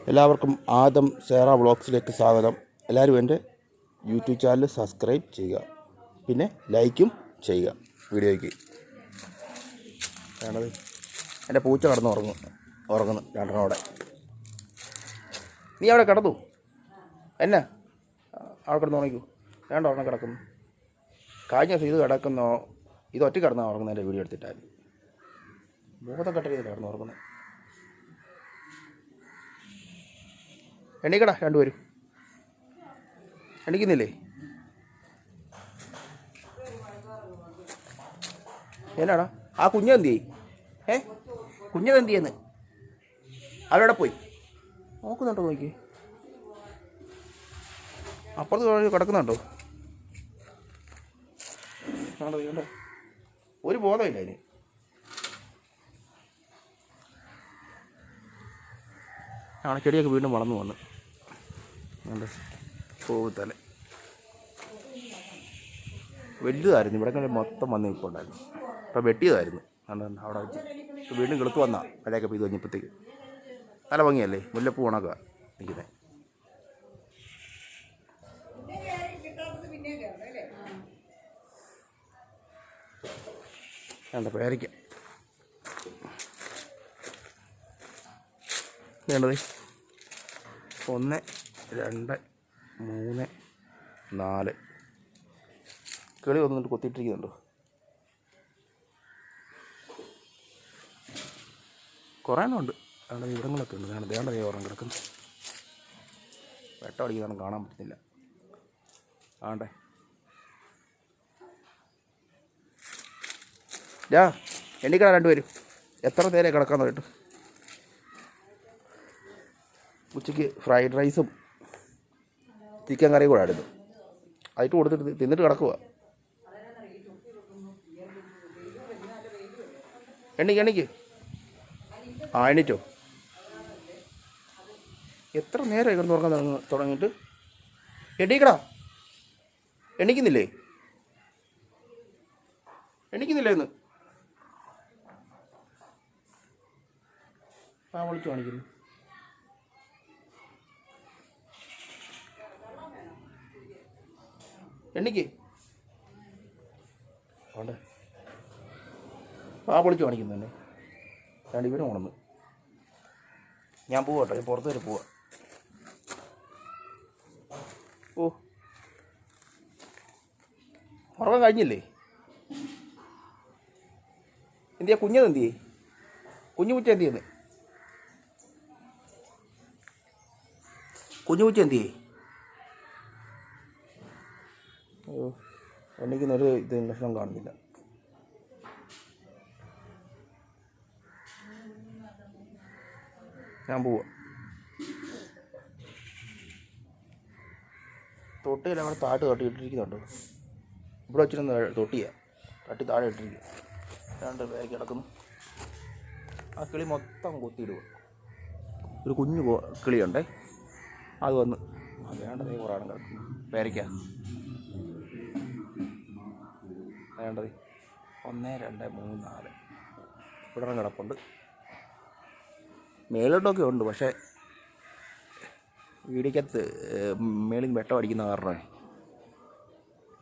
എല്ലാവർക്കും ആദം സേറ വ്ളോഗ്സിലേക്ക് സ്വാഗതം. എല്ലാവരും എൻ്റെ യൂട്യൂബ് ചാനൽ സബ്സ്ക്രൈബ് ചെയ്യുക, പിന്നെ ലൈക്കും ചെയ്യുക വീഡിയോയ്ക്ക്. വേണ്ടത് എൻ്റെ പൂച്ച കടന്ന് ഉറങ്ങുന്നു രണ്ടെണ്ണോടെ. നീ അവിടെ കിടന്നു എന്നാ അവിടെ കിടന്ന് ഉറങ്ങിക്കൂ. വേണ്ട ഉറങ്ങി കിടക്കുന്നു. കഴിഞ്ഞ ദിവസം ഇത് കിടക്കുന്നോ, ഇത് ഒറ്റ കിടന്നാ ഉറങ്ങുന്നതിൻ്റെ വീഡിയോ എടുത്തിട്ടായിരുന്നു. ബോധം കെട്ട രീതിയിൽ കിടന്ന് ഉറങ്ങുന്നത്. എണീക്കടാ രണ്ടുപേരും. എണീക്കുന്നില്ലേ? എന്നാടാ ആ കുഞ്ഞെന്തി കുഞ്ഞതെന്തി എന്ന് അവരവിടെ പോയി നോക്കുന്നുണ്ടോ? നോക്കി അപ്പുറത്ത് കിടക്കുന്നുണ്ടോ? ആണോ? ഒരു ബോധമില്ല അതിന്. ആണ് ചെടിയൊക്കെ വീണ്ടും വളർന്നു വന്ന് പോകത്തല്ലേ. വലുതായിരുന്നു, ഇവിടെ മൊത്തം വന്ന് ഇപ്പോൾ ഉണ്ടായിരുന്നു. ഇപ്പം വെട്ടിയതായിരുന്നു അവിടെ വെച്ച്. ഇപ്പം വീണ്ടും കിളുത്ത് വന്നാ മഴയൊക്കെ പെയ്ത് കഴിഞ്ഞപ്പോഴത്തേക്ക്. നല്ല ഭംഗിയല്ലേ, മുല്ലപ്പൂ ഉണക്കുക നിൽക്കുന്നത്. വേണ്ട പേരയ്ക്ക വേണ്ടത് 1 2 3 4 കിളി വന്നിട്ട് കൊത്തിയിട്ടിരിക്കുന്നുണ്ടോ? കുറേ എണ്ണം ഉണ്ട്. അവിടെ ഇവിടങ്ങളൊക്കെ ഉണ്ട്. ദേണ്ട ഓർമ്മ കിടക്കുന്നു. വെട്ടം അടിക്കുന്നതാണ്, കാണാൻ പറ്റുന്നില്ല. ആണ്ടേ എണ്ണിക്കട രണ്ടുപേരും. എത്ര നേരെ കിടക്കാൻ നോക്കിയിട്ട്. ഉച്ചയ്ക്ക് ഫ്രൈഡ് റൈസും ചിക്കൻ കറിയും കൂടെ ആയിരുന്നു. അതിട്ട് കൊടുത്തിട്ട് തിന്നിട്ട് കിടക്കുക. എണ്ണിക്ക് എണീറ്റോ? എത്ര നേരമായി കിടന്ന് ഉറങ്ങാൻ തുടങ്ങിയിട്ട്. എണീക്കടാ. എണീക്കുന്നില്ലേ എന്ന് വിളിച്ചു കാണിക്കുന്നു. എണ്ണിക്ക് വേണ്ടേ വിളിച്ചു കാണിക്കുന്നു തന്നെ. രണ്ടുപേരും ഉണർന്ന്. ഞാൻ പോവാട്ടോ, ഞാൻ പുറത്ത് വരെ പോവാ. ഓ ഉറങ്ങാൻ കഴിഞ്ഞില്ലേ? എന്തിയാ കുഞ്ഞതെന്തിയേ? കുഞ്ഞുപൂച്ച എന്തിയെന്ന്? കുഞ്ഞുപൂച്ച എന്തിയേ? ഓ എണ്ണിക്കുന്നൊരു ഇത് ലക്ഷണം കാണുന്നില്ല. ഞാൻ പോവാ. തൊട്ടിയിൽ അവിടെ തട്ടിയിട്ടിരിക്കുന്നുണ്ടോ? ഇവിടെ വെച്ചിരുന്ന തൊട്ടിയാണ് തട്ടി താഴെ ഇട്ടിരിക്കുക. രണ്ട് പേരയ്ക്ക് കിടക്കുന്നു. ആ കിളി മൊത്തം കൊത്തിയിടുക. ഒരു കുഞ്ഞു കിളിയുണ്ടേ, അത് വന്ന് വേണ്ടതേ കുറേ കിടക്കുന്നു. പേരയ്ക്ക വേണ്ടത് 1 2 3 4 ഇവിടെ കിടപ്പുണ്ട്. മേലോട്ടൊക്കെ ഉണ്ട്, പക്ഷേ വീടിക്കകത്ത് മേളിൽ വെട്ടം അടിക്കുന്ന കാരണം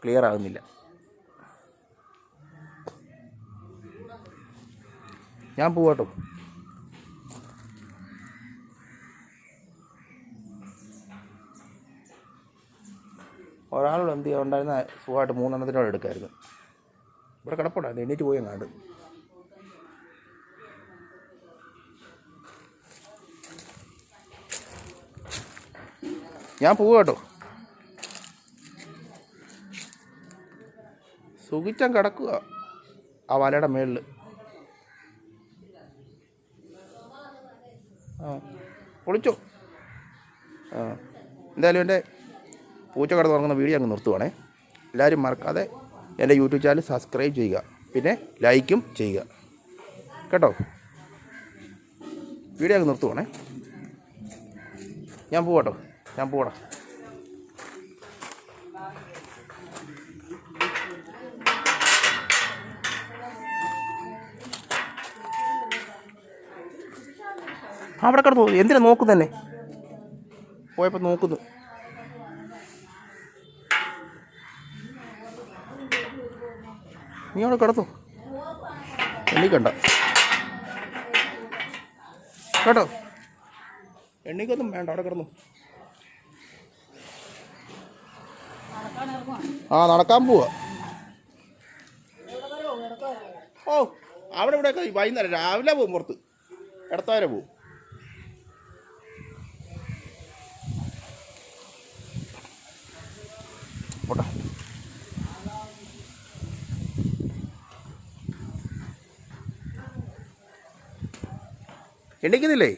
ക്ലിയർ ആകുന്നില്ല. ഞാൻ പോവാട്ടോ. ഒരാളോട് എന്ത് ഉണ്ടായിരുന്ന സുഖമായിട്ട് 3 എണ്ണത്തിനോട് എടുക്കായിരുന്നു. ഇവിടെ കിടപ്പുണ്ടായിരുന്നു, എണീറ്റ് പോയി അങ്ങാണ്ട്. ഞാൻ പോവാട്ടോ. സുഖിച്ചാൻ കിടക്കുക ആ വലയുടെ മേളിൽ. പൊളിച്ചോ? എന്തായാലും എൻ്റെ പൂച്ച കടന്ന് തുടങ്ങുന്ന വീഡിയോ അങ്ങ് നിർത്തുവാണേ. എല്ലാവരും മറക്കാതെ എൻ്റെ യൂട്യൂബ് ചാനൽ സബ്സ്ക്രൈബ് ചെയ്യുക, പിന്നെ ലൈക്കും ചെയ്യുക കേട്ടോ. വീഡിയോ അങ്ങ് നിർത്തുവാണേ. ഞാൻ പോവാട്ടോ. ഞാൻ പോടാ. അവിടെ കിടന്നു. എന്തിനാ നോക്കുന്നന്നെ? പോയപ്പോൾ നോക്കുന്നു. നീ അവിടെ കിടന്നു എണ്ണിക്കണ്ട കേട്ടോ, എണ്ണിക്കൊന്നും വേണ്ട, അവിടെ കിടന്നു. ആ നടക്കാൻ പോവാ. ഓ അവിടെ ഇവിടെയൊക്കെ വൈകുന്നേരം രാവിലെ പോകും, പുറത്ത് ഇടത്തവരെ പോവും. പോട്ടെ. എണ്ണിക്കുന്നില്ലേ?